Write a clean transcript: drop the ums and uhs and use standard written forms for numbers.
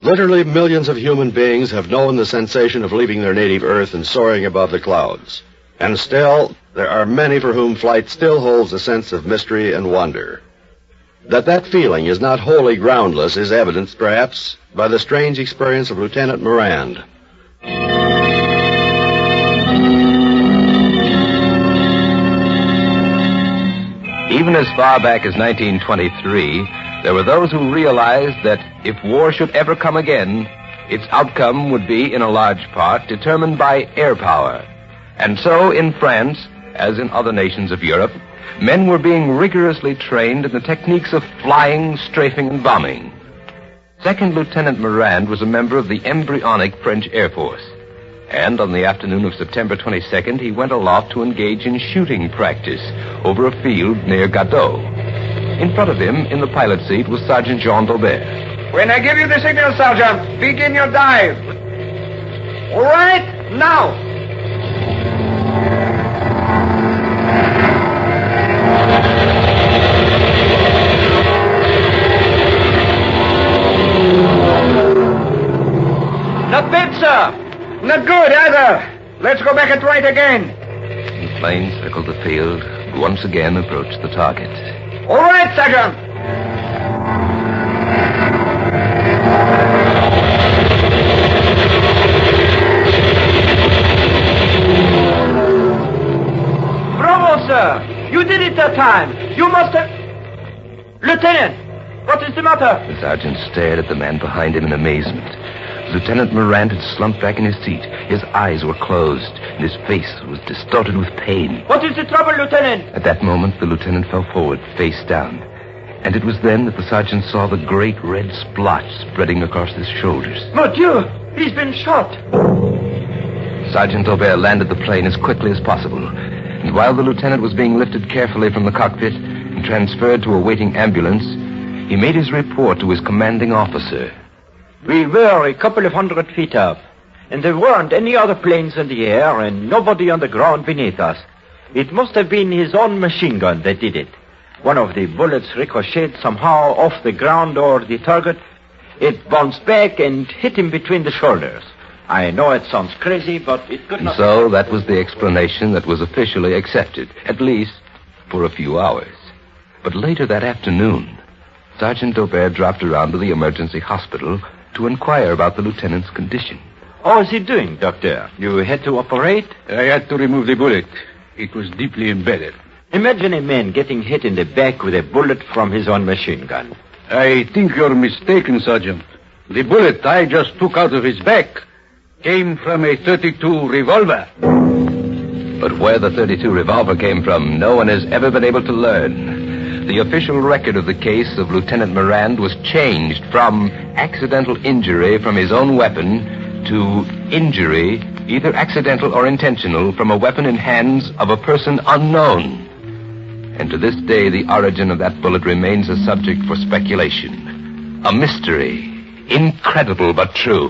Literally millions of human beings have known the sensation of leaving their native Earth and soaring above the clouds. And still, there are many for whom flight still holds a sense of mystery and wonder. That feeling is not wholly groundless is evidenced, perhaps, by the strange experience of Lieutenant Morand. Even as far back as 1923, there were those who realized that if war should ever come again, its outcome would be, in a large part, determined by air power. And so, in France, as in other nations of Europe, men were being rigorously trained in the techniques of flying, strafing, and bombing. Second Lieutenant Morand was a member of the embryonic French Air Force. And on the afternoon of September 22nd, he went aloft to engage in shooting practice over a field near Gadeau. In front of him, in the pilot seat, was Sergeant Jean Daubert. When I give you the signal, Sergeant, begin your dive. All right, now. Not bad, sir. Not good, either. Let's go back and try it again. The plane circled the field and once again approached the target. All right, Sergeant. Bravo, sir. You did it that time. You must have... Lieutenant, what is the matter? The sergeant stared at the man behind him in amazement. Lieutenant Morand had slumped back in his seat. His eyes were closed, and his face was distorted with pain. What is the trouble, Lieutenant? At that moment, the lieutenant fell forward, face down. And it was then that the sergeant saw the great red splotch spreading across his shoulders. Mon Dieu! He's been shot! Sergeant Aubert landed the plane as quickly as possible. And while the lieutenant was being lifted carefully from the cockpit and transferred to a waiting ambulance, he made his report to his commanding officer. We were a couple of 100 feet up, and there weren't any other planes in the air and nobody on the ground beneath us. It must have been his own machine gun that did it. One of the bullets ricocheted somehow off the ground or the target. It bounced back and hit him between the shoulders. I know it sounds crazy, but it could not... So that was the explanation that was officially accepted, at least for a few hours. But later that afternoon, Sergeant Aubert dropped around to the emergency hospital to inquire about the lieutenant's condition. How is he doing, Doctor? You had to operate? I had to remove the bullet. It was deeply embedded. Imagine a man getting hit in the back with a bullet from his own machine gun. I think you're mistaken, Sergeant. The bullet I just took out of his back came from a .32 revolver. But where the .32 revolver came from, no one has ever been able to learn. The official record of the case of Lieutenant Morand was changed from accidental injury from his own weapon to injury, either accidental or intentional, from a weapon in hands of a person unknown. And to this day, the origin of that bullet remains a subject for speculation. A mystery, incredible but true.